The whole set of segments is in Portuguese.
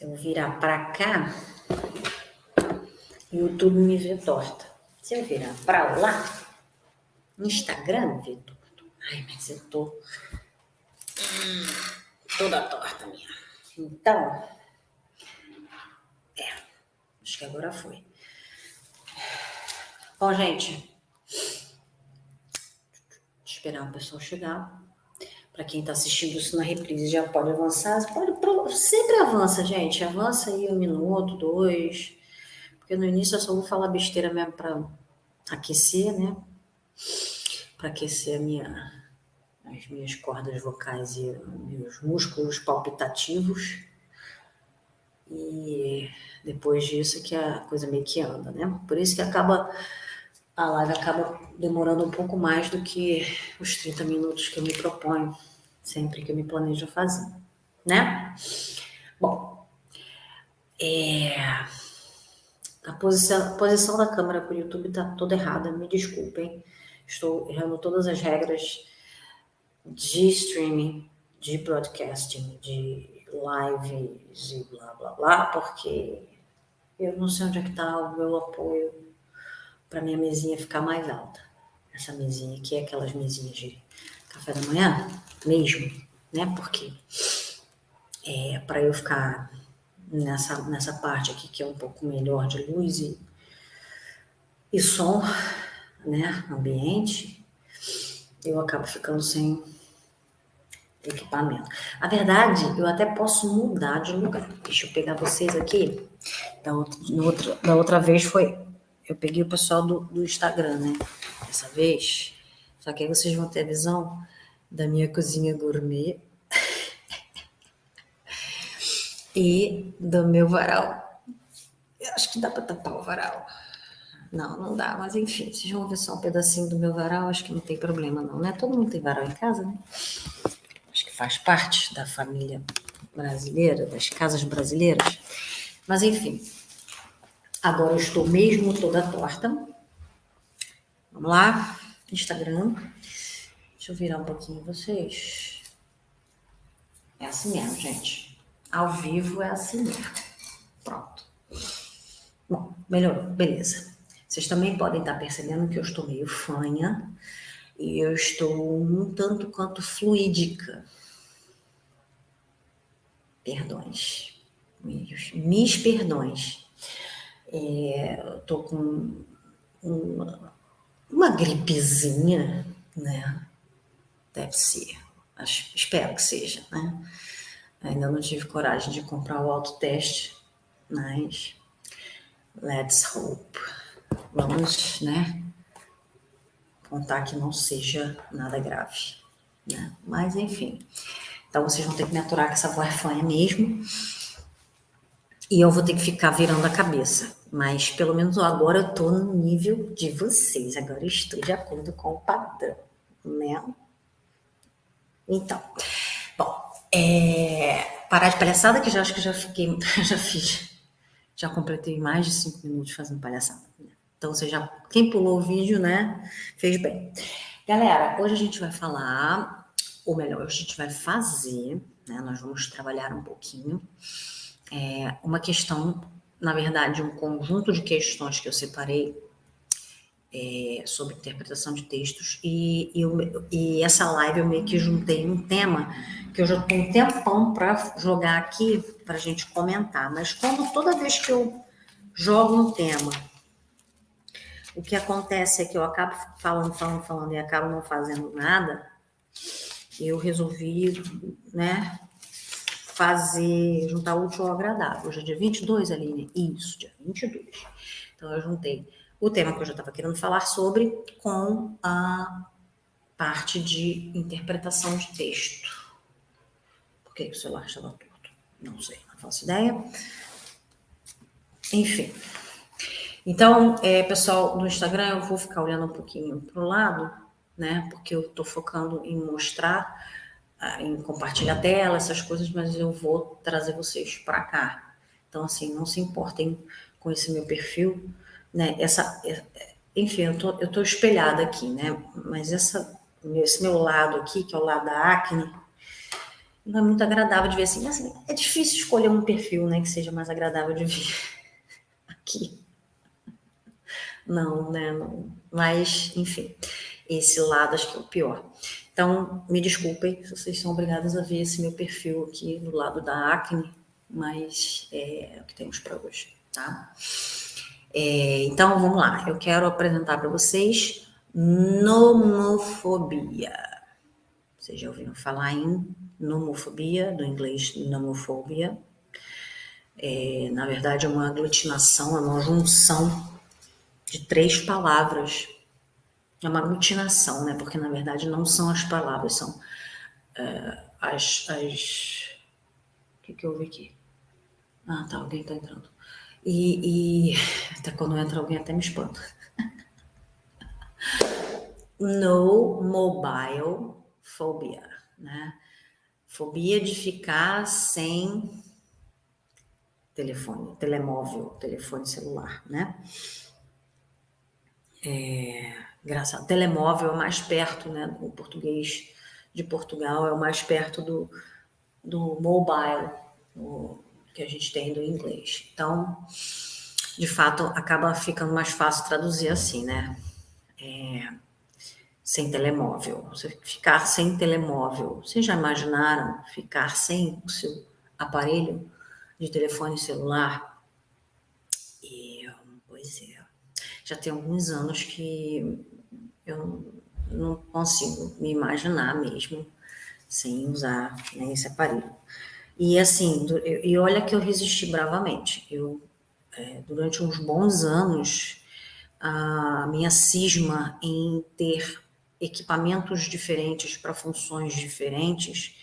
Se eu virar para cá, o YouTube me vê torta. Se eu virar para lá, no Instagram me vê torto. Ai, mas eu tô toda torta minha. Então, acho que agora foi. Bom, gente, esperar o pessoal chegar. Para quem está assistindo isso na reprise, já pode avançar. Sempre avança, gente. Avança aí 1 minuto, 2. Porque no início eu só vou falar besteira mesmo para aquecer, né? Para aquecer as minhas cordas vocais e meus músculos palpitativos. E depois disso que a coisa meio que anda, né? Por isso que a live acaba demorando um pouco mais do que os 30 minutos que eu me proponho, sempre que eu me planejo fazer, né? Bom, a posição da câmera para o YouTube está toda errada, me desculpem. Estou errando todas as regras de streaming, de broadcasting, de lives e blá blá blá, porque eu não sei onde é que está o meu apoio para minha mesinha ficar mais alta. Essa mesinha aqui é aquelas mesinhas de café da manhã, mesmo, né? Porque para eu ficar nessa parte aqui que é um pouco melhor de luz e som, né? Ambiente, eu acabo ficando sem equipamento. A verdade, eu até posso mudar de lugar. Deixa eu pegar vocês aqui. Da outra vez eu peguei o pessoal do Instagram, né? Dessa vez. Só que aí vocês vão ter a visão da minha cozinha gourmet e do meu varal. Eu acho que dá para tapar o varal. Não dá, mas enfim, vocês vão ver só um pedacinho do meu varal, acho que não tem problema não, né? Todo mundo tem varal em casa, né? Acho que faz parte da família brasileira, das casas brasileiras. Mas enfim, agora eu estou mesmo toda torta. Vamos lá, Instagram. Deixa eu virar um pouquinho vocês. É assim mesmo, gente. Ao vivo é assim mesmo. Pronto. Bom, melhorou, beleza. Vocês também podem estar percebendo que eu estou meio fanha e eu estou um tanto quanto fluídica. Perdões. Mis perdões. Eu tô com uma gripezinha, né? Deve ser. Espero que seja, né? Ainda não tive coragem de comprar o autoteste, mas let's hope. Vamos, né? Contar que não seja nada grave, né? Mas enfim. Então vocês vão ter que me aturar com essa voz fanha mesmo. E eu vou ter que ficar virando a cabeça. Mas pelo menos agora eu tô no nível de vocês. Agora eu estou de acordo com o padrão, né? Então, bom, parar de palhaçada, que já acho que já completei mais de 5 minutos fazendo palhaçada. Né? Então, quem pulou o vídeo, né, fez bem. Galera, hoje a gente vai falar, ou melhor, hoje a gente vai fazer, né, nós vamos trabalhar um pouquinho, uma questão, na verdade, um conjunto de questões que eu separei sobre interpretação de textos e essa live eu meio que juntei um tema que eu já estou um tempão para jogar aqui para a gente comentar, mas como toda vez que eu jogo um tema, o que acontece é que eu acabo falando e acabo não fazendo nada, eu resolvi, né, juntar o útil ao agradável. Hoje é dia 22, Aline? Isso, dia 22. Então eu juntei o tema que eu já estava querendo falar sobre com a parte de interpretação de texto. Por que o celular estava torto? Não sei, não faço ideia. Enfim. Então, pessoal, no Instagram eu vou ficar olhando um pouquinho para o lado, né? Porque eu estou focando em mostrar, em compartilhar tela, essas coisas, mas eu vou trazer vocês para cá. Então, assim, não se importem com esse meu perfil, né? Enfim, eu tô espelhada aqui, né? Mas esse meu lado aqui, que é o lado da acne, não é muito agradável de ver assim. Assim, é difícil escolher um perfil, né, que seja mais agradável de ver aqui. Não, né? Não. Mas, enfim, esse lado acho que é o pior. Então, me desculpem se vocês são obrigados a ver esse meu perfil aqui do lado da acne, mas é o que temos para hoje, tá? Então, vamos lá. Eu quero apresentar para vocês nomofobia. Vocês já ouviram falar em nomofobia, do inglês nomofobia? Na verdade, é uma aglutinação, é uma junção de 3 palavras. É uma aglutinação, né? Porque, na verdade, não são as palavras, são as... O que eu ouvi aqui? Ah, tá, alguém tá entrando. E até quando entra alguém até me espanta. No mobile phobia, né? Fobia de ficar sem telefone, telemóvel, telefone celular, né? Engraçado, telemóvel é o mais perto, né? O português de Portugal é o mais perto do mobile, que a gente tem do inglês. Então, de fato, acaba ficando mais fácil traduzir assim, né? Sem telemóvel. Você ficar sem telemóvel. Vocês já imaginaram ficar sem o seu aparelho de telefone celular? Pois é. Já tem alguns anos que eu não consigo me imaginar mesmo sem usar, né, esse aparelho. E assim, e olha que eu resisti bravamente. Durante uns bons anos, a minha cisma em ter equipamentos diferentes para funções diferentes,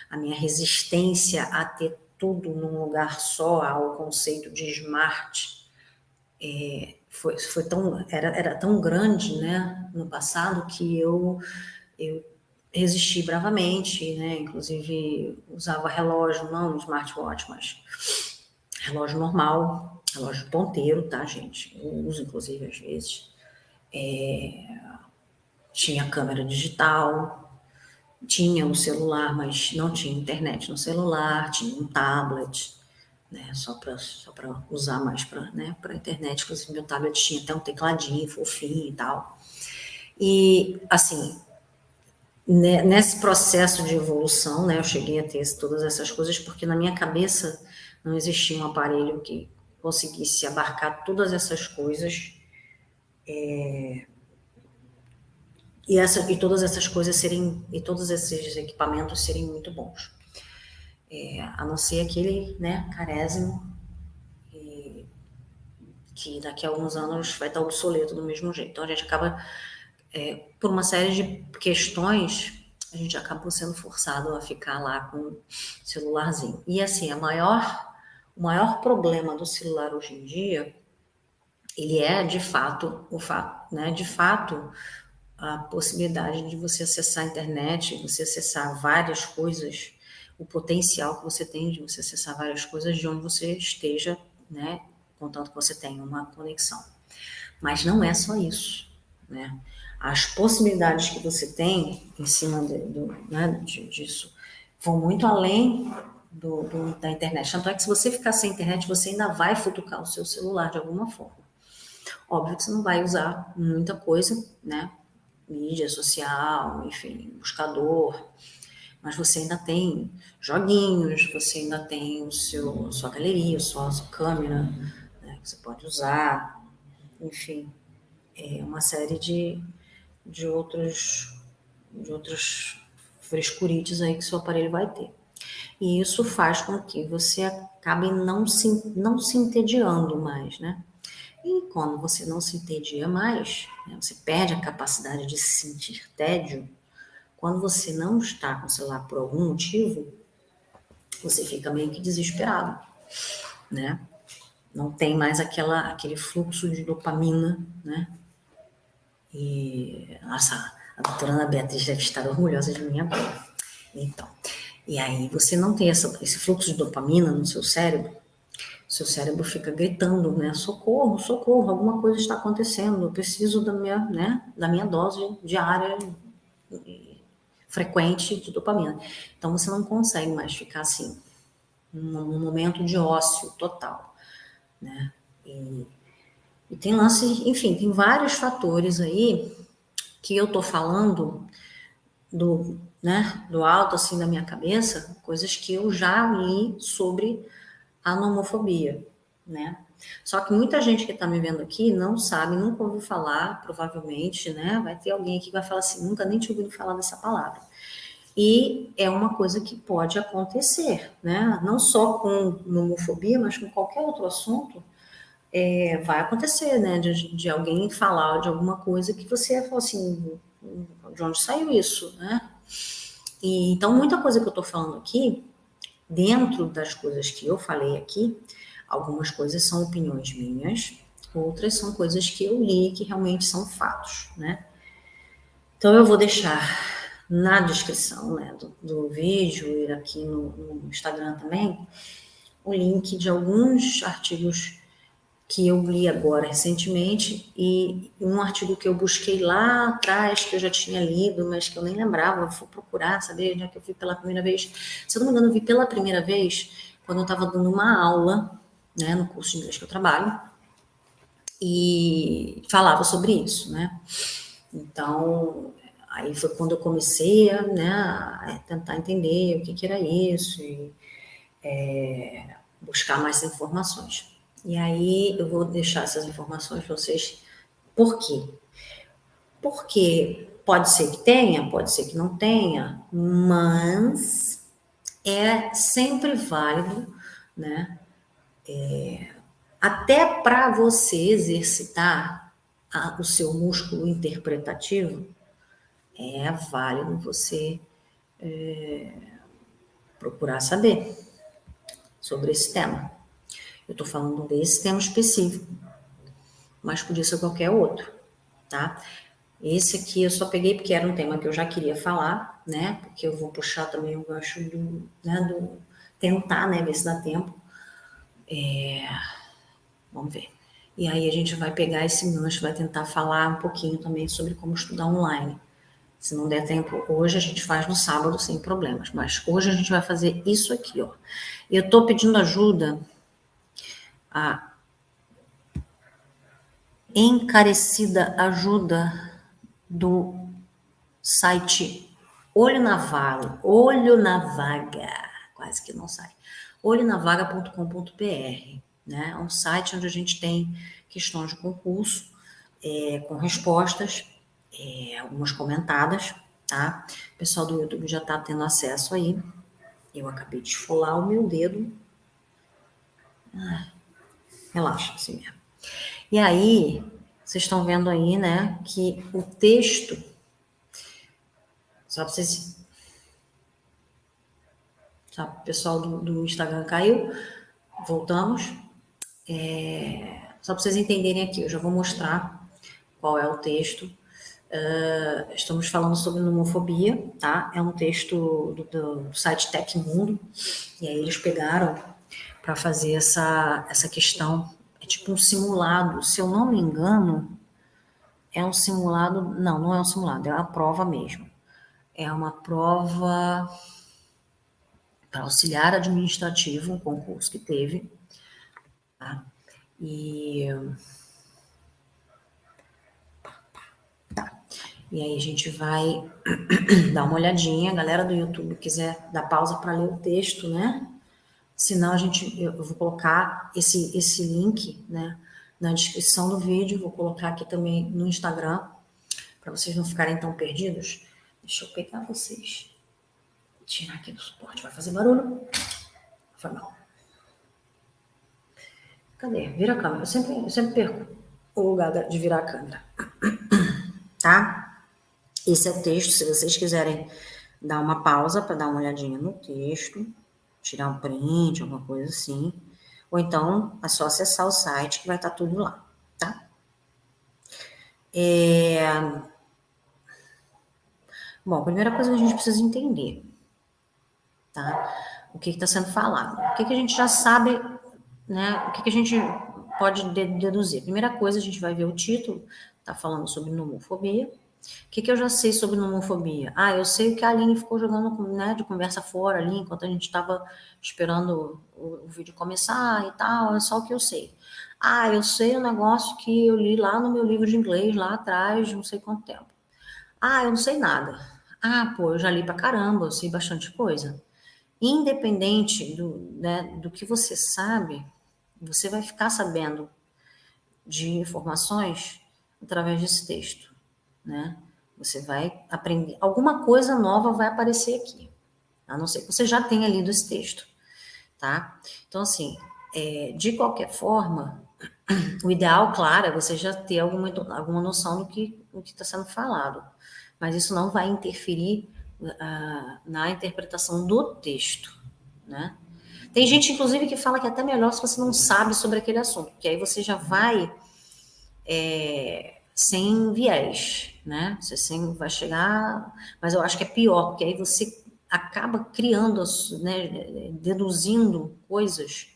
a minha resistência a ter tudo num lugar só, ao conceito de smart, era tão grande, né, no passado, que eu resisti bravamente, né, inclusive usava relógio, não smartwatch, mas relógio normal, relógio ponteiro, tá, gente? Eu uso, inclusive, às vezes. Tinha câmera digital, tinha um celular, mas não tinha internet no celular, tinha um tablet, né, só para usar mais para, né, para internet. Inclusive, meu tablet tinha até um tecladinho fofinho e tal. E, assim, nesse processo de evolução, né, eu cheguei a ter todas essas coisas porque na minha cabeça não existia um aparelho que conseguisse abarcar todas essas coisas e todas essas coisas serem, e todos esses equipamentos serem muito bons. A não ser aquele, né, carésimo, que daqui a alguns anos vai estar obsoleto do mesmo jeito. Então a gente acaba, por uma série de questões, a gente acabou sendo forçado a ficar lá com o celularzinho. E assim, o maior problema do celular hoje em dia, ele é de fato, né, de fato, a possibilidade de você acessar a internet, você acessar várias coisas, o potencial que você tem de você acessar várias coisas de onde você esteja, né, contanto que você tenha uma conexão. Mas não é só isso, né? As possibilidades que você tem em cima né, disso vão muito além da internet. Tanto é que se você ficar sem internet, você ainda vai futucar o seu celular de alguma forma. Óbvio que você não vai usar muita coisa, né? Mídia social, enfim, buscador, mas você ainda tem joguinhos, você ainda tem sua galeria, sua câmera, né, que você pode usar, enfim, uma série de outros frescurites aí que seu aparelho vai ter. E isso faz com que você acabe não se entediando mais, né? E quando você não se entedia mais, né, você perde a capacidade de sentir tédio. Quando você não está com o celular por algum motivo, você fica meio que desesperado, né? Não tem mais aquele fluxo de dopamina, né? E, nossa, a doutora Ana Beatriz deve estar orgulhosa de mim agora. Então, e aí você não tem esse fluxo de dopamina no seu cérebro fica gritando, né? Socorro, socorro, alguma coisa está acontecendo, eu preciso da minha, né, da minha dose diária frequente de dopamina. Então, você não consegue mais ficar assim, num momento de ócio total, né? E tem lance, enfim, tem vários fatores aí que eu tô falando do alto, assim, da minha cabeça, coisas que eu já li sobre a nomofobia, né? Só que muita gente que está me vendo aqui não sabe, nunca ouviu falar, provavelmente, né? Vai ter alguém aqui que vai falar assim, nunca nem tinha ouvido falar dessa palavra. E é uma coisa que pode acontecer, né? Não só com nomofobia, mas com qualquer outro assunto, vai acontecer, né? De alguém falar de alguma coisa que você fala assim, de onde saiu isso, né? E, então, muita coisa que eu estou falando aqui, dentro das coisas que eu falei aqui, algumas coisas são opiniões minhas, outras são coisas que eu li que realmente são fatos, né? Então, eu vou deixar na descrição, né, do vídeo e aqui no Instagram também, o link de alguns artigos que eu li agora recentemente e um artigo que eu busquei lá atrás, que eu já tinha lido, mas que eu nem lembrava, vou procurar, saber onde é que eu vi pela primeira vez. Se eu não me engano, eu vi pela primeira vez quando eu estava dando uma aula, né, no curso de inglês que eu trabalho, e falava sobre isso, né? Então, aí foi quando eu comecei a tentar entender o que era isso e buscar mais informações. E aí eu vou deixar essas informações para vocês. Por quê? Porque pode ser que tenha, pode ser que não tenha, mas é sempre válido, né? Até para você exercitar o seu músculo interpretativo, é válido você procurar saber sobre esse tema. Eu estou falando desse tema específico, mas podia ser qualquer outro, tá? Esse aqui eu só peguei porque era um tema que eu já queria falar, né? Porque eu vou puxar também o gancho do tentar, né? Ver se dá tempo. Vamos ver. E aí a gente vai pegar esse gancho, vai tentar falar um pouquinho também sobre como estudar online. Se não der tempo hoje, a gente faz no sábado sem problemas. Mas hoje a gente vai fazer isso aqui, ó. Eu tô pedindo ajuda, a encarecida ajuda do site Olho na Vaga, quase que não sai, olhonavaga.com.br, né? É um site onde a gente tem questões de concurso, com respostas, algumas comentadas, tá? O pessoal do YouTube já está tendo acesso aí. Eu acabei de esfolar o meu dedo. Relaxa, assim mesmo. E aí, vocês estão vendo aí, né, que o texto, só para vocês. Tá, o pessoal do Instagram caiu. Voltamos. Só para vocês entenderem aqui, eu já vou mostrar qual é o texto. Estamos falando sobre nomofobia, tá? É um texto do site Tecmundo. E aí eles pegaram para fazer essa questão. É tipo um simulado. Se eu não me engano, é um simulado. Não, não é um simulado, é uma prova mesmo. É uma prova para auxiliar administrativo, um concurso que teve, tá? E E aí a gente vai dar uma olhadinha. A galera do YouTube quiser dar pausa para ler o texto, né? Senão eu vou colocar esse link, né, na descrição do vídeo. Vou colocar aqui também no Instagram para vocês não ficarem tão perdidos. Deixa eu pegar vocês. Tirar aqui do suporte. Vai fazer barulho? Foi mal. Cadê? Vira a câmera. Eu sempre perco o lugar de virar a câmera. Tá? Esse é o texto. Se vocês quiserem dar uma pausa para dar uma olhadinha no texto, tirar um print, alguma coisa assim. Ou então é só acessar o site que vai estar tudo lá, tá? Bom, a primeira coisa que a gente precisa entender, tá? O que está sendo falado. O que a gente já sabe, né? O que a gente pode deduzir? Primeira coisa, a gente vai ver o título, tá falando sobre nomofobia. O que eu já sei sobre nomofobia? Eu sei que a Aline ficou jogando, né, de conversa fora ali, enquanto a gente estava esperando o vídeo começar e tal, é só o que eu sei. Eu sei o negócio que eu li lá no meu livro de inglês, lá atrás, não sei quanto tempo. Eu não sei nada. Eu já li pra caramba, eu sei bastante coisa. Independente do que você sabe, você vai ficar sabendo de informações através desse texto, né? Você vai aprender, alguma coisa nova vai aparecer aqui, a não ser que você já tenha lido esse texto, tá? Então, assim, de qualquer forma, o ideal, claro, é você já ter alguma noção do que está sendo falado, mas isso não vai interferir na interpretação do texto, né? Tem gente, inclusive, que fala que é até melhor se você não sabe sobre aquele assunto, porque aí você já vai sem viés, né? Você vai chegar, mas eu acho que é pior, porque aí você acaba criando, né, deduzindo coisas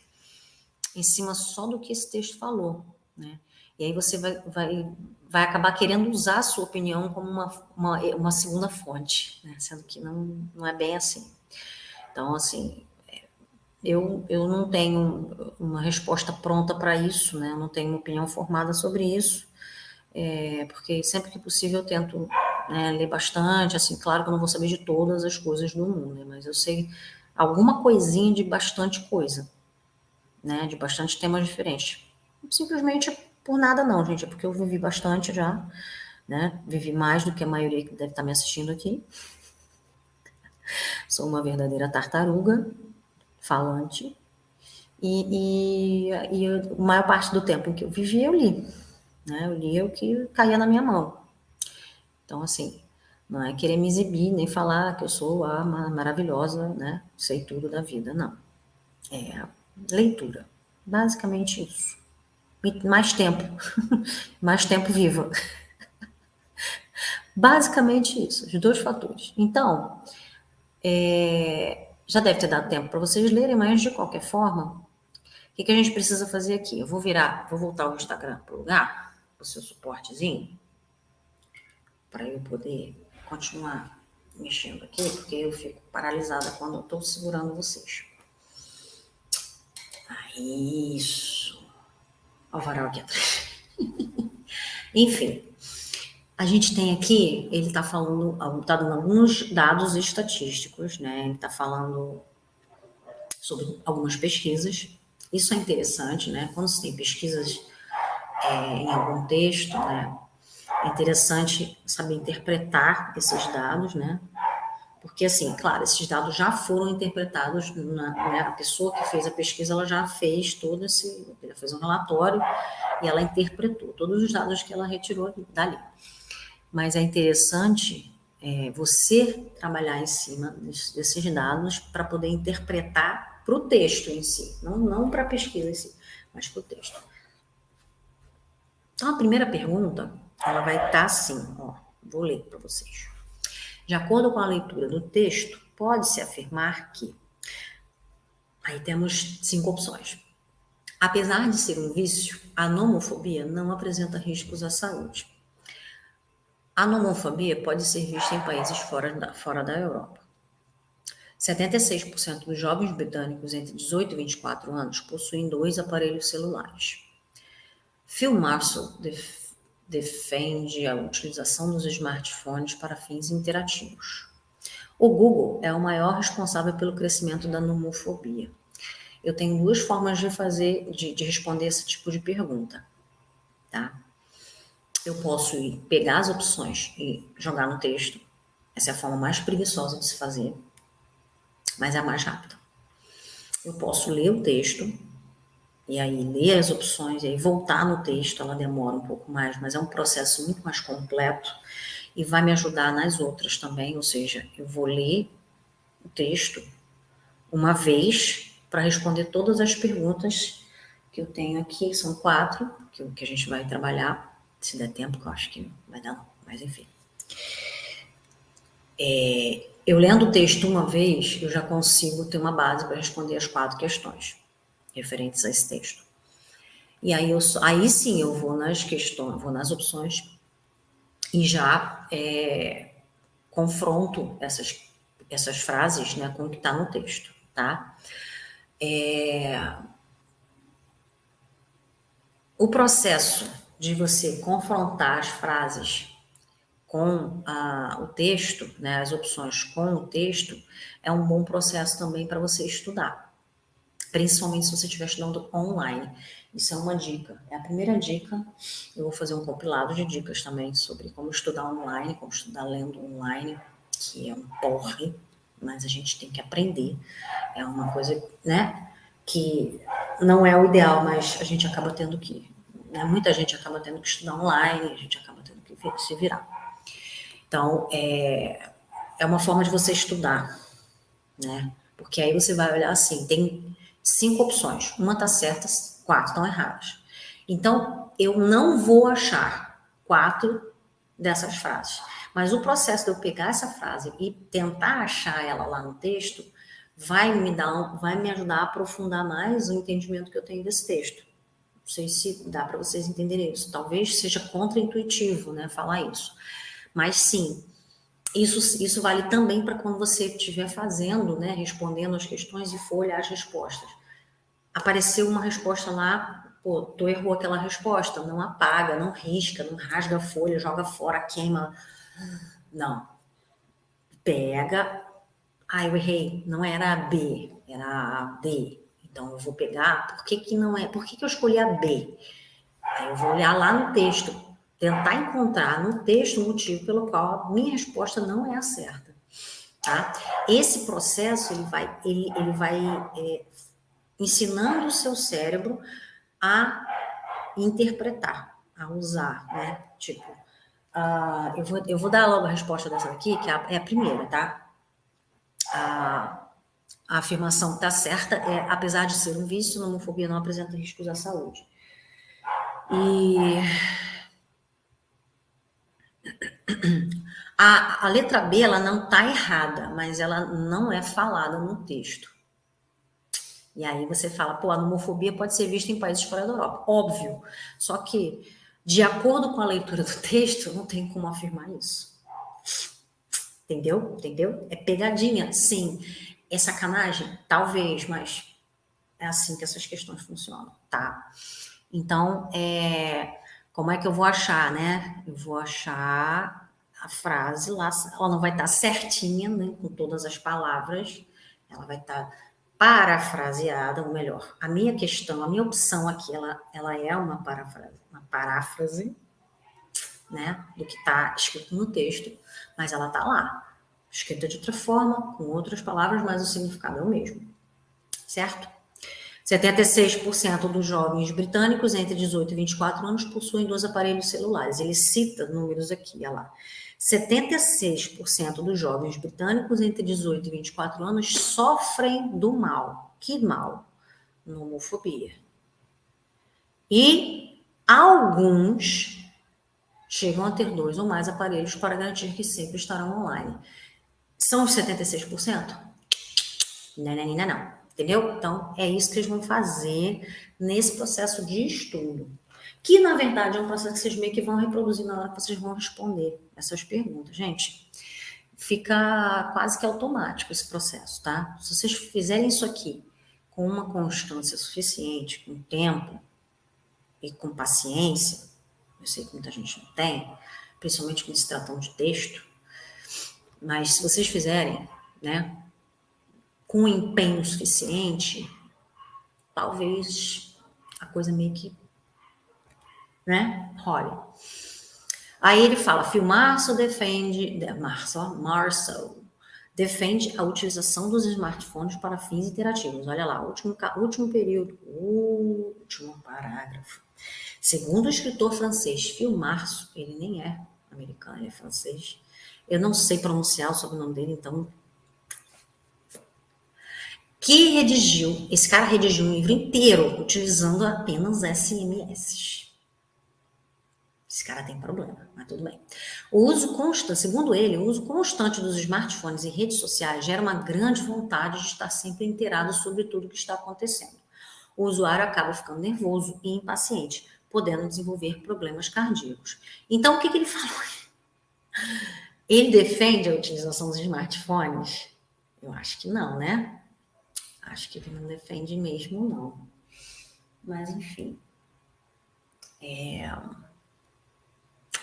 em cima só do que esse texto falou, né? E aí você vai acabar querendo usar a sua opinião como uma segunda fonte, né? Sendo que não é bem assim. Então, assim, eu não tenho uma resposta pronta para isso, né? Eu não tenho uma opinião formada sobre isso, porque sempre que possível eu tento, né, ler bastante, assim, claro que eu não vou saber de todas as coisas do mundo, né? Mas eu sei alguma coisinha de bastante coisa, né? De bastante temas diferentes. Simplesmente por nada não, gente, é porque eu vivi bastante já, né? Vivi mais do que a maioria que deve estar me assistindo aqui. Sou uma verdadeira tartaruga falante. E a maior parte do tempo em que eu vivi, eu li. Né? Eu li o que caía na minha mão. Então, assim, não é querer me exibir, nem falar que eu sou a maravilhosa, né? Sei tudo da vida, não. É leitura. Basicamente isso. E mais tempo. Mais tempo viva. Basicamente isso, os dois fatores. Então, já deve ter dado tempo para vocês lerem, mas de qualquer forma, o que a gente precisa fazer aqui? Eu vou voltar o Instagram para o lugar, para o seu suportezinho, para eu poder continuar mexendo aqui, porque eu fico paralisada quando eu estou segurando vocês. Isso. Olha o varal aqui atrás. Enfim, a gente tem aqui, ele está dando alguns dados estatísticos, né? Ele está falando sobre algumas pesquisas. Isso é interessante, né? Quando se tem pesquisas em algum texto, né? É interessante saber interpretar esses dados, né? Porque, assim, claro, esses dados já foram interpretados, né? A pessoa que fez a pesquisa, ela já fez ela fez um relatório e ela interpretou todos os dados que ela retirou dali. Mas é interessante você trabalhar em cima desses dados para poder interpretar para o texto em si, não para a pesquisa em si, mas para o texto. Então, a primeira pergunta, ela vai estar assim, ó, vou ler para vocês. De acordo com a leitura do texto, pode-se afirmar que... Aí temos 5 opções. Apesar de ser um vício, a nomofobia não apresenta riscos à saúde. A nomofobia pode ser vista em países fora da Europa. 76% dos jovens britânicos entre 18 e 24 anos possuem 2 aparelhos celulares. Phil Marshall defende a utilização dos smartphones para fins interativos. O Google é o maior responsável pelo crescimento da nomofobia. Eu tenho 2 formas de responder esse tipo de pergunta, tá? Eu posso pegar as opções e jogar no texto. Essa é a forma mais preguiçosa de se fazer, mas é a mais rápida. Eu posso ler o texto, e aí ler as opções, e aí voltar no texto, ela demora um pouco mais, mas é um processo muito mais completo e vai me ajudar nas outras também, ou seja, eu vou ler o texto uma vez para responder todas as perguntas que eu tenho aqui, são 4, que a gente vai trabalhar, se der tempo, que eu acho que não vai dar não, mas enfim. Eu lendo o texto uma vez, eu já consigo ter uma base para responder as 4 questões referentes a esse texto. E aí sim eu vou nas questões, vou nas opções e já confronto essas frases, né, com o que está no texto, tá? O processo de você confrontar as frases com o texto, né, as opções com o texto, é um bom processo também para você estudar, principalmente se você estiver estudando online. Isso é uma dica, é a primeira dica. Eu vou fazer um compilado de dicas também sobre como estudar online, como estudar lendo online, que é um porre, mas a gente tem que aprender. É uma coisa, né, que não é o ideal, mas a gente acaba tendo que, né, muita gente acaba tendo que estudar online, a gente acaba tendo que se virar. Então, é uma forma de você estudar, né? Porque aí você vai olhar assim, tem 5 opções, uma está certa, 4 estão erradas. Então, eu não vou achar 4 dessas frases, mas o processo de eu pegar essa frase e tentar achar ela lá no texto vai me ajudar a aprofundar mais o entendimento que eu tenho desse texto. Não sei se dá para vocês entenderem isso. Talvez seja contra-intuitivo, né, falar isso. Mas sim, isso vale também para quando você estiver fazendo, né, respondendo as questões e for olhar as respostas. Apareceu uma resposta lá, pô, tu errou aquela resposta, não apaga, não risca, não rasga a folha, joga fora, queima. Não. Pega. Eu errei, não era a B, era a D. Então eu vou pegar, por que não é? Por que eu escolhi a B? Aí eu vou olhar lá no texto, tentar encontrar no texto o motivo pelo qual a minha resposta não é a certa. Tá? Esse processo ele vai ensinando o seu cérebro a interpretar, a usar, né? Tipo, eu vou dar logo a resposta dessa aqui, que é a primeira, tá? A afirmação está certa é, apesar de ser um vício, a homofobia não apresenta riscos à saúde. E a letra B, ela não está errada, mas ela não é falada no texto. E aí você fala, pô, a homofobia pode ser vista em países fora da Europa. Óbvio. Só que, de acordo com a leitura do texto, não tem como afirmar isso. Entendeu? Entendeu? É pegadinha, sim. É sacanagem? Talvez, mas é assim que essas questões funcionam, tá? Então, como é que eu vou achar, né? Eu vou achar a frase lá, ela não vai estar certinha, né, com todas as palavras, ela vai estar parafraseada, ou melhor, a minha questão, a minha opção aqui, ela é uma paráfrase, né, do que está escrito no texto, mas ela está lá, escrita de outra forma, com outras palavras, mas o significado é o mesmo, certo? 76% dos jovens britânicos entre 18 e 24 anos possuem 2 aparelhos celulares. Ele cita números aqui, olha lá. 76% dos jovens britânicos entre 18 e 24 anos sofrem do mal. Que mal? Homofobia. E alguns chegam a ter 2 ou mais aparelhos para garantir que sempre estarão online. São os 76%? Não. Entendeu? Então, é isso que eles vão fazer nesse processo de estudo. Que, na verdade, é um processo que vocês meio que vão reproduzir na hora que vocês vão responder essas perguntas. Gente, fica quase que automático esse processo, tá? Se vocês fizerem isso aqui com uma constância suficiente, com tempo e com paciência, eu sei que muita gente não tem, principalmente quando se tratam de texto, mas se vocês fizerem, né, com empenho suficiente, talvez a coisa meio que, né, role. Aí ele fala, Phil Marshall defende a utilização dos smartphones para fins interativos. Olha lá, último período, último parágrafo. Segundo o escritor francês Phil Marshall, ele nem é americano, ele é francês. Eu não sei pronunciar o sobrenome dele, então esse cara redigiu um livro inteiro utilizando apenas SMS. Esse cara tem problema, mas tudo bem. Segundo ele, o uso constante dos smartphones e redes sociais gera uma grande vontade de estar sempre inteirado sobre tudo o que está acontecendo. O usuário acaba ficando nervoso e impaciente, podendo desenvolver problemas cardíacos. Então, o que ele falou? Ele defende a utilização dos smartphones? Eu acho que não, né? Acho que ele não defende mesmo, não. Mas, enfim.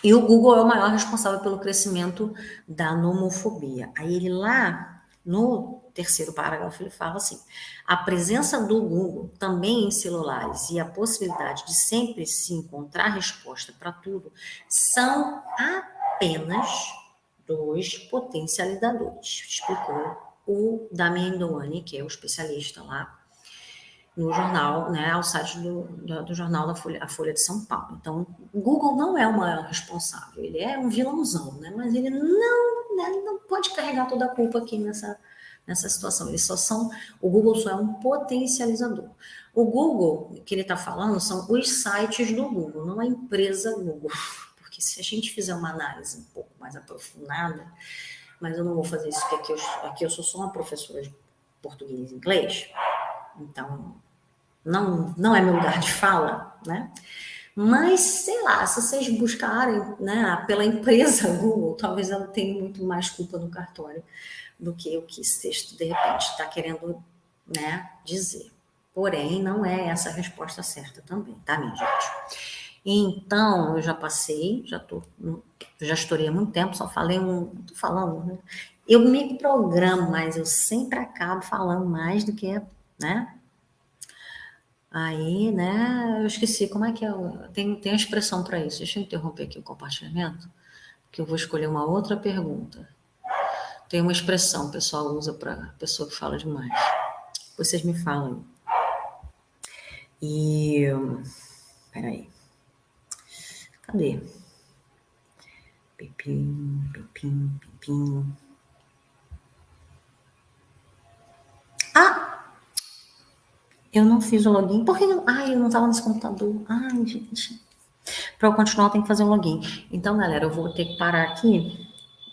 E o Google é o maior responsável pelo crescimento da nomofobia. Aí ele lá, no terceiro parágrafo, ele fala assim: a presença do Google também em celulares e a possibilidade de sempre se encontrar resposta para tudo são apenas dois potencializadores, explicou o Damien Doane, que é o especialista lá no jornal, né, ao site do jornal da Folha, a Folha de São Paulo. Então, o Google não é o maior responsável, ele é um vilãozão, né, mas ele não pode carregar toda a culpa aqui nessa situação. Eles só são, o Google só é um potencializador. O Google, que ele está falando, são os sites do Google, não a empresa Google. Porque se a gente fizer uma análise um pouco mais aprofundada, mas eu não vou fazer isso, porque aqui eu sou só uma professora de português e inglês, então não é meu lugar de fala, né? Mas, sei lá, se vocês buscarem, né, pela empresa Google, talvez ela tenha muito mais culpa no cartório do que o que Sexto, de repente, está querendo, né, dizer. Porém, não é essa a resposta certa também, tá, minha gente? Então, eu já passei, já estourei há muito tempo, só falei tô falando, né? Eu me programo, mas eu sempre acabo falando mais do que, né? Aí, né, eu esqueci como é que é. Tem a expressão para isso. Deixa eu interromper aqui o compartilhamento, que eu vou escolher uma outra pergunta. Tem uma expressão que o pessoal usa para pessoa que fala demais. Vocês me falam. E. Peraí. Cadê? Pepim, pepim, pepim. Ah! Eu não fiz o login. Por que eu não estava nesse computador? Ai, gente. Para eu continuar, eu tenho que fazer um login. Então, galera, eu vou ter que parar aqui,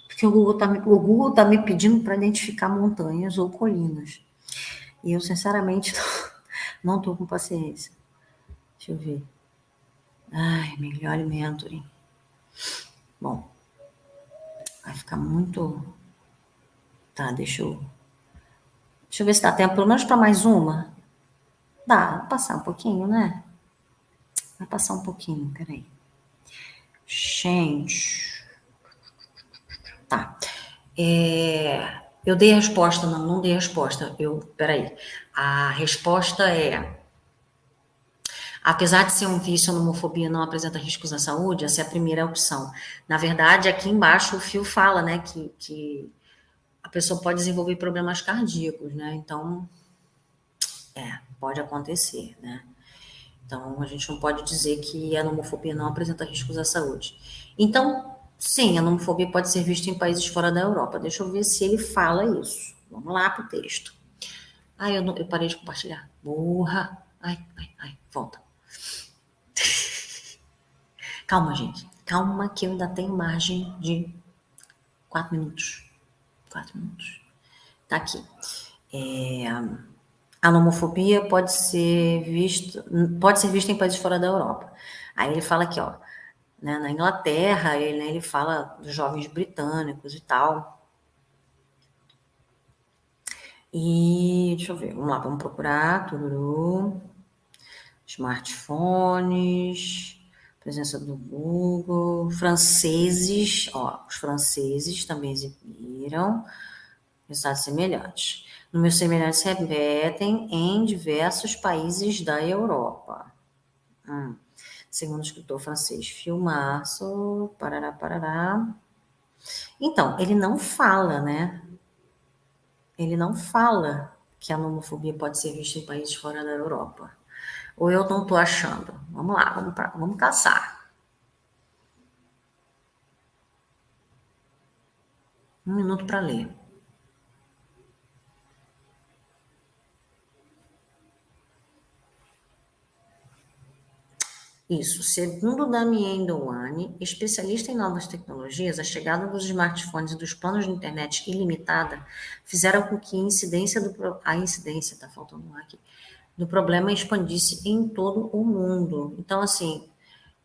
porque o Google tá me pedindo para identificar montanhas ou colinas. E eu, sinceramente, não estou com paciência. Deixa eu ver. Ai, melhor mentoring. Bom, vai ficar muito. Tá, deixa eu ver se dá tempo, pelo menos para mais uma. Dá, vai passar um pouquinho, né? Vai passar um pouquinho, peraí. Gente. Tá. Eu dei a resposta, não dei a resposta. Peraí. A resposta é: apesar de ser um vício, a homofobia não apresenta riscos à saúde, essa é a primeira opção. Na verdade, aqui embaixo o fio fala, né, que a pessoa pode desenvolver problemas cardíacos, né? Então, pode acontecer, né? Então, a gente não pode dizer que a homofobia não apresenta riscos à saúde. Então, sim, a homofobia pode ser vista em países fora da Europa. Deixa eu ver se ele fala isso. Vamos lá para o texto. Eu parei de compartilhar. Burra. Ai, volta. Calma, gente. Calma que eu ainda tenho margem de 4 minutos. 4 minutos. Tá aqui. A homofobia pode ser vista em países fora da Europa. Aí ele fala aqui, ó, né, na Inglaterra, ele fala dos jovens britânicos e tal. E deixa eu ver, vamos lá, vamos procurar. Tururu. Smartphones, presença do Google, franceses, ó, os franceses também exibiram resultados semelhantes. Números semelhantes se repetem em diversos países da Europa. Segundo o escritor francês Filmarso, parará. Então, ele não fala, né? Ele não fala que a homofobia pode ser vista em países fora da Europa. Ou eu não estou achando? Vamos lá, vamos caçar. 1 minuto para ler. Isso. Segundo Damien Doane, especialista em novas tecnologias, a chegada dos smartphones e dos planos de internet ilimitada fizeram com que a incidência, tá faltando um aqui, do problema expandisse em todo o mundo. Então, assim,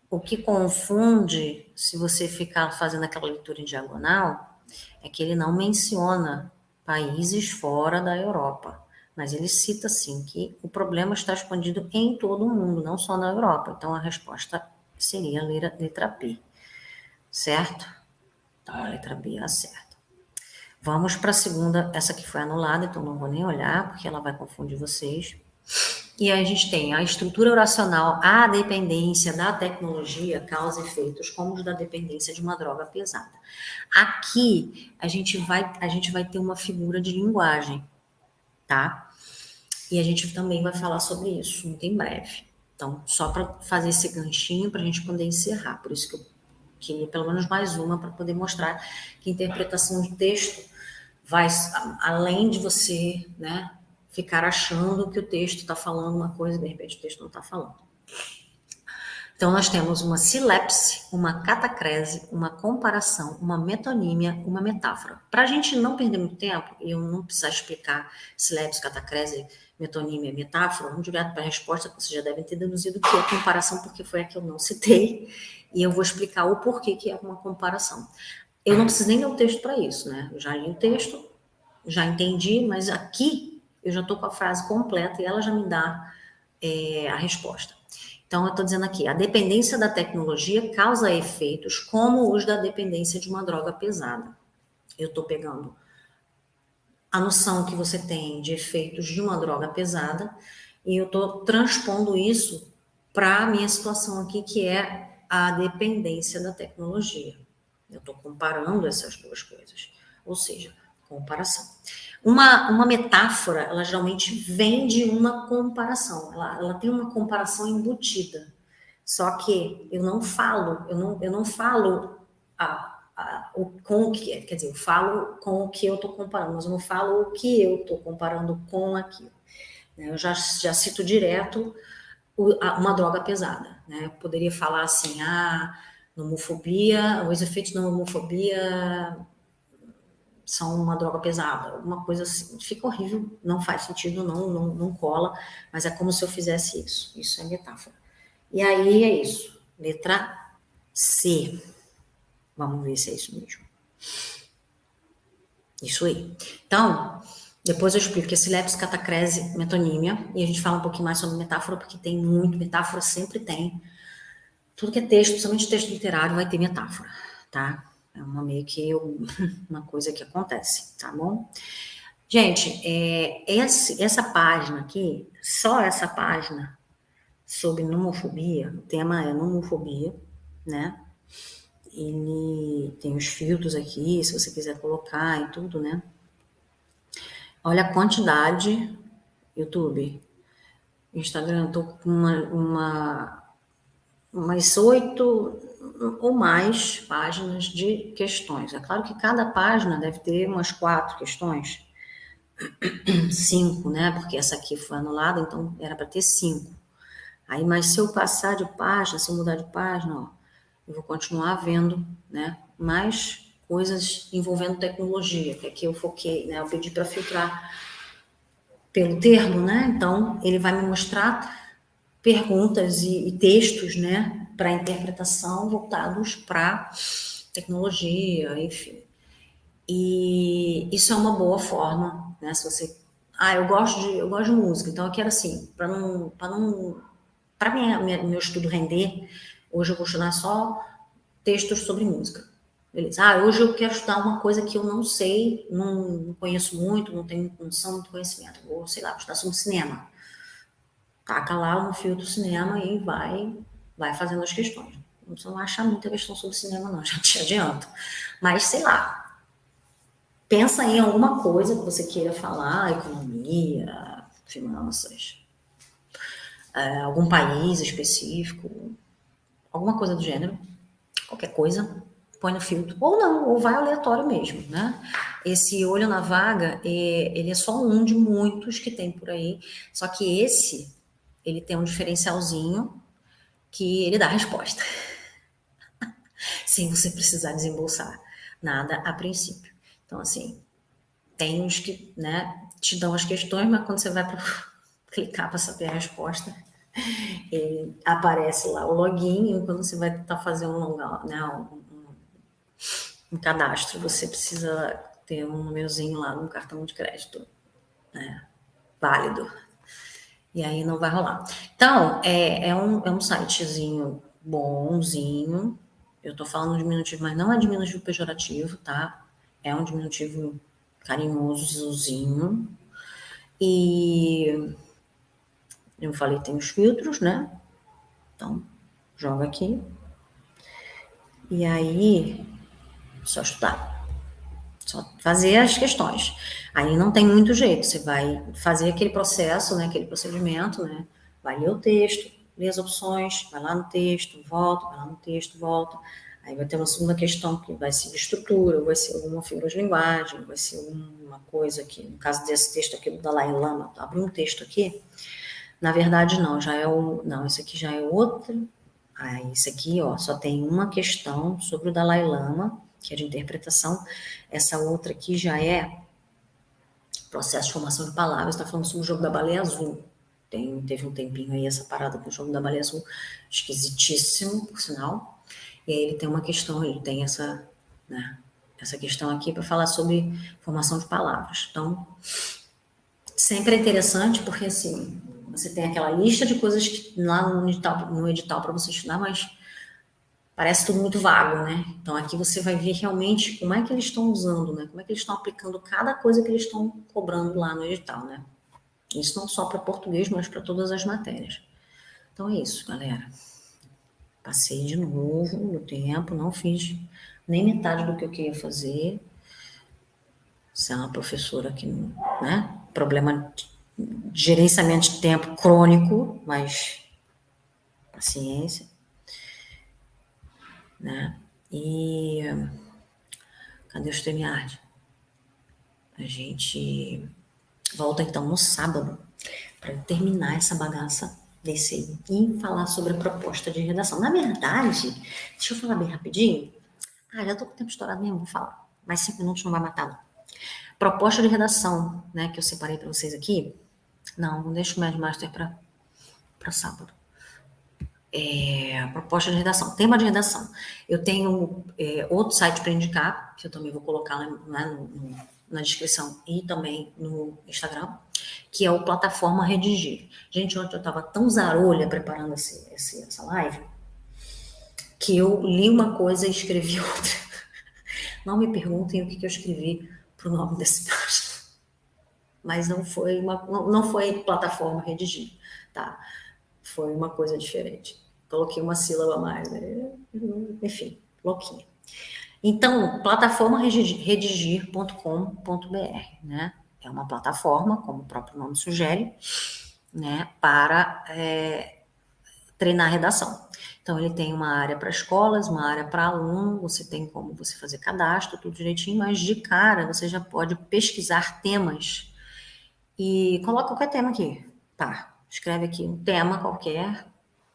O que confunde, se você ficar fazendo aquela leitura em diagonal, é que ele não menciona países fora da Europa. Mas ele cita, sim, que o problema está escondido em todo o mundo, não só na Europa. Então, a resposta seria a letra B, certo? Então, a letra B é a certa. Vamos para a segunda, essa aqui foi anulada, então não vou nem olhar, porque ela vai confundir vocês. E aí a gente tem a estrutura oracional, a dependência da tecnologia causa efeitos como os da dependência de uma droga pesada. Aqui a gente vai ter uma figura de linguagem, tá? E a gente também vai falar sobre isso muito em breve. Então, só para fazer esse ganchinho para a gente poder encerrar. Por isso que eu queria pelo menos mais uma para poder mostrar que interpretação de texto vai além de você, né, ficar achando que o texto está falando uma coisa e de repente o texto não está falando. Então, nós temos uma silepse, uma catacrese, uma comparação, uma metonímia, uma metáfora. Para a gente não perder muito tempo, e eu não precisar explicar silepse, catacrese, metonímia, metáfora, vamos direto para a resposta, que vocês já devem ter deduzido que é comparação, porque foi a que eu não citei, e eu vou explicar o porquê que é uma comparação. Eu não preciso nem ler o texto para isso, né? Eu já li o texto, já entendi, mas aqui eu já estou com a frase completa e ela já me dá a resposta. Então, eu estou dizendo aqui, a dependência da tecnologia causa efeitos como os da dependência de uma droga pesada. Eu estou pegando a noção que você tem de efeitos de uma droga pesada e eu estou transpondo isso para a minha situação aqui, que é a dependência da tecnologia. Eu estou comparando essas duas coisas, ou seja, comparação. Uma metáfora, ela geralmente vem de uma comparação, ela tem uma comparação embutida. Só que eu não falo com o que, quer dizer, eu falo com o que eu estou comparando, mas eu não falo o que eu estou comparando com aquilo. Eu já cito direto uma droga pesada. Né? Eu poderia falar assim, homofobia, os efeitos da homofobia são uma droga pesada, alguma coisa assim. Fica horrível, não faz sentido, não cola, mas é como se eu fizesse isso. Isso é metáfora. E aí é isso. Letra C. Vamos ver se é isso mesmo. Isso aí. Então, depois eu explico que é silepse, catacrese, metonímia, e a gente fala um pouquinho mais sobre metáfora, porque tem muito, metáfora sempre tem. Tudo que é texto, principalmente texto literário, vai ter metáfora, tá? É meio que uma coisa que acontece, tá bom? Gente, essa página aqui, só essa página sobre nomofobia, o tema é nomofobia, né? Ele tem os filtros aqui, se você quiser colocar e tudo, né? Olha a quantidade, YouTube, Instagram, tô com umas 8 ou mais páginas de questões. É claro que cada página deve ter umas 4 questões, 5, né? Porque essa aqui foi anulada, então era para ter 5. Aí, mas se eu passar de página, se eu mudar de página, ó, eu vou continuar vendo, né? Mais coisas envolvendo tecnologia, que aqui eu foquei, né? Eu pedi para filtrar pelo termo, né? Então, ele vai me mostrar perguntas e textos, né? Para interpretação voltados para tecnologia, enfim. E isso é uma boa forma, né? Se você, eu gosto de música, então eu quero assim, para meu estudo render, hoje eu vou estudar só textos sobre música. Beleza. Hoje eu quero estudar uma coisa que eu não sei, não conheço muito, não tenho noção, muito conhecimento. Vou, sei lá, vou estudar sobre cinema. Taca lá no filtro cinema e vai fazendo as questões. Não precisa achar muita questão sobre cinema, não, já te adianto. Mas, sei lá, pensa em alguma coisa que você queira falar, economia, finanças, algum país específico, alguma coisa do gênero, qualquer coisa, põe no filtro, ou não, ou vai aleatório mesmo, né? Esse olho na vaga, ele é só um de muitos que tem por aí, só que ele tem um diferencialzinho que ele dá a resposta, sem você precisar desembolsar nada a princípio. Então, assim, tem uns que, né, te dão as questões, mas quando você vai clicar para saber a resposta, aparece lá o login, e quando você vai tentar fazer um cadastro, você precisa ter um númerozinho lá no cartão de crédito, né, válido. E aí não vai rolar. Então, é um sitezinho bonzinho. Eu tô falando diminutivo, mas não é diminutivo pejorativo, tá? É um diminutivo carinhosozinho. E eu falei, tem os filtros, né? Então, joga aqui. E aí, só estudar. Só fazer as questões. Aí não tem muito jeito. Você vai fazer aquele processo, né? Aquele procedimento, né? Vai ler o texto, ler as opções, vai lá no texto, volta, vai lá no texto, volta. Aí vai ter uma segunda questão que vai ser de estrutura, vai ser alguma figura de linguagem, vai ser uma coisa que, no caso desse texto aqui do Dalai Lama, abri um texto aqui. Na verdade, não, esse aqui já é outro. Esse aqui, ó, só tem uma questão sobre o Dalai Lama, que é de interpretação. Essa outra aqui já é processo de formação de palavras, está falando sobre o jogo da baleia azul. Teve um tempinho aí essa parada com o jogo da baleia azul, esquisitíssimo, por sinal. E aí ele tem uma questão, ele tem essa questão aqui para falar sobre formação de palavras. Então, sempre é interessante, porque assim, você tem aquela lista de coisas que lá no edital para você estudar, mas parece tudo muito vago, né? Então aqui você vai ver realmente como é que eles estão usando, né? Como é que eles estão aplicando cada coisa que eles estão cobrando lá no edital, né? Isso não só para português, mas para todas as matérias. Então é isso, galera. Passei de novo no tempo, não fiz nem metade do que eu queria fazer. Você é uma professora que, né? Problema de gerenciamento de tempo crônico, mas paciência, né? E cadê o StreamYard? A gente volta então no sábado para terminar essa bagaça desse aí e falar sobre a proposta de redação. Na verdade, deixa eu falar bem rapidinho. Já tô com o tempo estourado mesmo, vou falar. Mais 5 minutos não vai matar, não. Proposta de redação, né, que eu separei para vocês aqui. Não deixo o Mad Master para sábado. Proposta de redação, tema de redação. Eu tenho outro site para indicar, que eu também vou colocar lá na descrição e também no Instagram, que é o Plataforma Redigir. Gente, ontem eu estava tão zarolha preparando essa live, que eu li uma coisa e escrevi outra. Não me perguntem o que eu escrevi para o nome desse página. Mas não foi Plataforma Redigir, tá? Foi uma coisa diferente. Coloquei uma sílaba a mais, né? Enfim, louquinha. Então, plataformaredigir.com.br, né? É uma plataforma, como o próprio nome sugere, né? Para treinar a redação. Então, ele tem uma área para escolas, uma área para aluno, você tem como você fazer cadastro, tudo direitinho, mas de cara você já pode pesquisar temas e coloca qualquer tema aqui. Tá, escreve aqui um tema qualquer,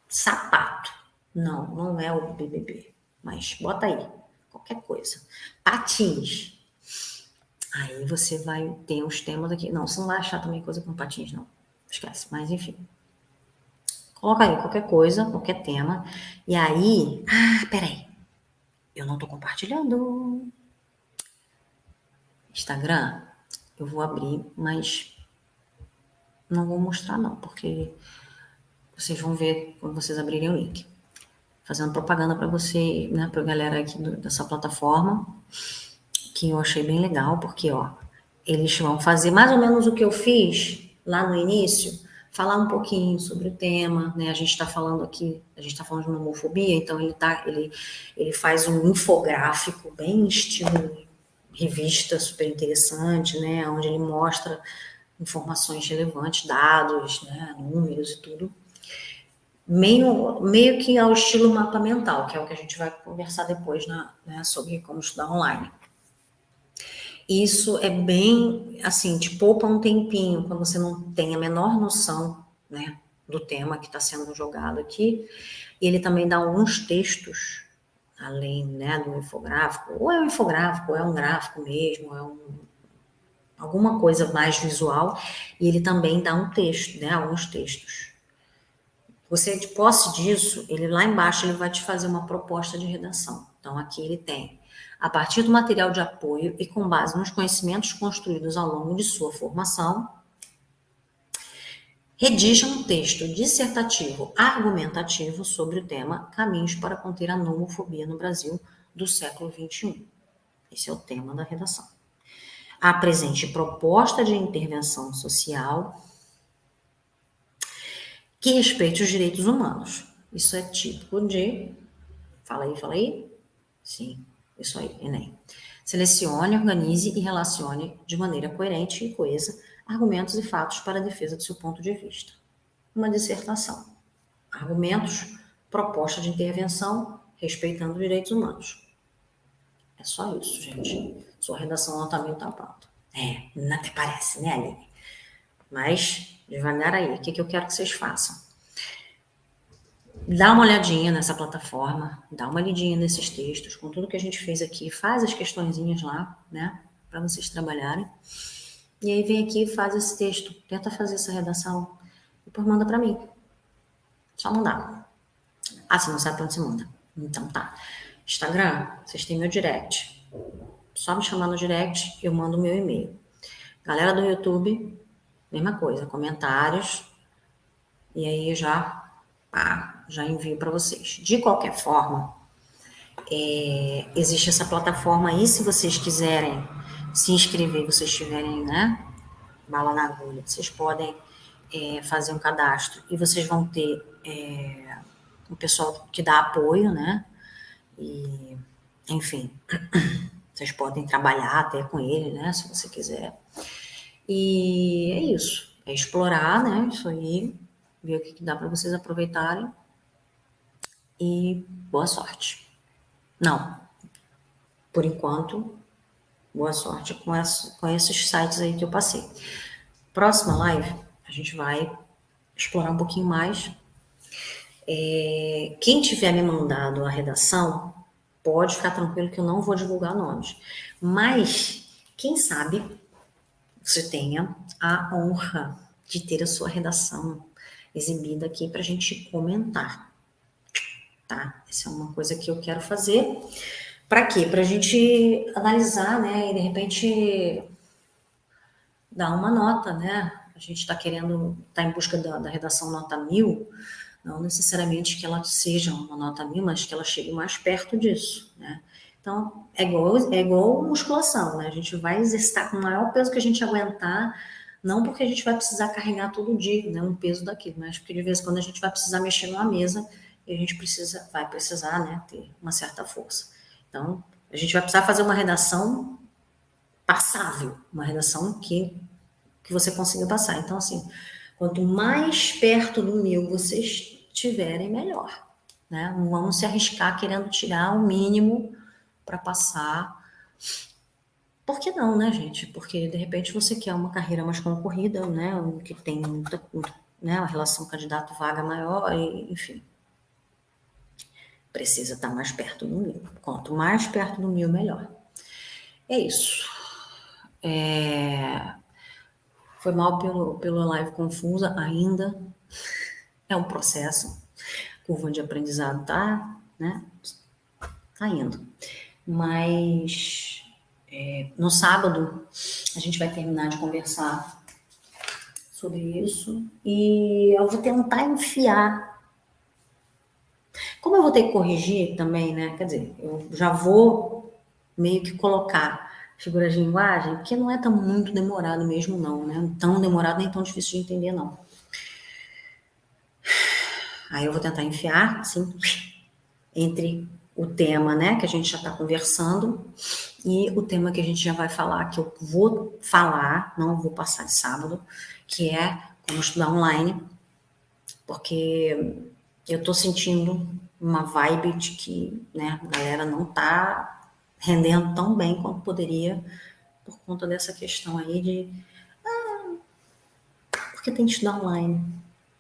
sapato. Não é o BBB, mas bota aí, qualquer coisa. Patins. Aí você vai ter uns temas aqui. Não, você não vai achar também coisa com patins, não. Esquece, mas enfim. Coloca aí qualquer coisa, qualquer tema. E aí... peraí. Eu não tô compartilhando. Instagram, eu vou abrir, mas não vou mostrar não, porque vocês vão ver quando vocês abrirem o link. Fazendo propaganda para você, né, para a galera aqui dessa plataforma, que eu achei bem legal, porque, ó, eles vão fazer mais ou menos o que eu fiz lá no início, falar um pouquinho sobre o tema, né, a gente está falando de uma homofobia, então ele faz um infográfico bem estilo revista, super interessante, né, onde ele mostra informações relevantes, dados, né, números e tudo, meio que ao estilo mapa mental, que é o que a gente vai conversar depois, né, sobre como estudar online. Isso é bem, assim, te poupa um tempinho, quando você não tem a menor noção, né, do tema que está sendo jogado aqui, e ele também dá alguns textos, além, né, do infográfico, ou é um infográfico, ou é um gráfico mesmo, alguma coisa mais visual, e ele também dá um texto, né, alguns textos. Você, de posse disso, ele lá embaixo ele vai te fazer uma proposta de redação. Então, aqui ele tem, a partir do material de apoio e com base nos conhecimentos construídos ao longo de sua formação, redija um texto dissertativo argumentativo sobre o tema Caminhos para conter a nomofobia no Brasil do século XXI. Esse é o tema da redação. Apresente proposta de intervenção social que respeite os direitos humanos. Isso é típico de... Fala aí. Sim, isso aí, Enem. Selecione, organize e relacione de maneira coerente e coesa argumentos e fatos para a defesa do seu ponto de vista. Uma dissertação. Argumentos, proposta de intervenção, respeitando os direitos humanos. É só isso, gente. Sua redação nota 1000 tá pronta. Até parece, né, Aline? Mas, devagar aí, o que eu quero que vocês façam? Dá uma olhadinha nessa plataforma, dá uma lidinha nesses textos, com tudo que a gente fez aqui, faz as questõezinhas lá, né, para vocês trabalharem. E aí vem aqui e faz esse texto, tenta fazer essa redação, e depois manda para mim. Só mandar. Você não sabe para onde você manda. Então tá. Instagram, vocês têm meu direct. Só me chamar no direct, eu mando o meu e-mail. Galera do YouTube, mesma coisa, comentários, e aí já envio para vocês. De qualquer forma, existe essa plataforma aí, se vocês quiserem se inscrever, vocês tiverem, né, bala na agulha, vocês podem fazer um cadastro e vocês vão ter o pessoal que dá apoio, né, e, enfim, vocês podem trabalhar até com ele, né, se você quiser. E é isso, é explorar, né, isso aí, ver o que dá para vocês aproveitarem e boa sorte. Não, por enquanto, boa sorte com esses sites aí que eu passei. Próxima live, a gente vai explorar um pouquinho mais. Quem tiver me mandado a redação, pode ficar tranquilo que eu não vou divulgar nomes. Mas, quem sabe, você tenha a honra de ter a sua redação exibida aqui para a gente comentar. Tá? Essa é uma coisa que eu quero fazer. Para quê? Para a gente analisar, né? E de repente dar uma nota, né? A gente está em busca da redação nota 1000, não necessariamente que ela seja uma nota 1000, mas que ela chegue mais perto disso, né? Então, é igual musculação, né? A gente vai exercitar com o maior peso que a gente aguentar, não porque a gente vai precisar carregar todo dia, né? Um peso daquilo, mas porque de vez em quando a gente vai precisar mexer numa mesa e a gente vai precisar, né? Ter uma certa força. Então, a gente vai precisar fazer uma redação passável, uma redação que você consiga passar. Então, assim, quanto mais perto do 1000 vocês tiverem, melhor. Né? Não vamos se arriscar querendo tirar o mínimo para passar. Por que não, né, gente? Porque, de repente, você quer uma carreira mais concorrida, né? Que tem muita, né? Uma relação candidato-vaga maior, enfim. Precisa estar mais perto do 1000. Quanto mais perto do 1000, melhor. É isso. Foi mal pela live confusa, ainda é um processo. Curva de aprendizado tá, né? Tá indo. Mas no sábado a gente vai terminar de conversar sobre isso e eu vou tentar enfiar. Como eu vou ter que corrigir também, né? Quer dizer, eu já vou meio que colocar figuras de linguagem, porque não é tão muito demorado mesmo, não, né? Tão demorado nem tão difícil de entender, não. Aí eu vou tentar enfiar, assim, entre o tema, né, que a gente já está conversando e o tema que a gente já vai falar, que eu vou falar, não vou passar de sábado, que é como estudar online, porque eu estou sentindo uma vibe de que, né, a galera não está rendendo tão bem quanto poderia por conta dessa questão aí de porque tem que estudar online.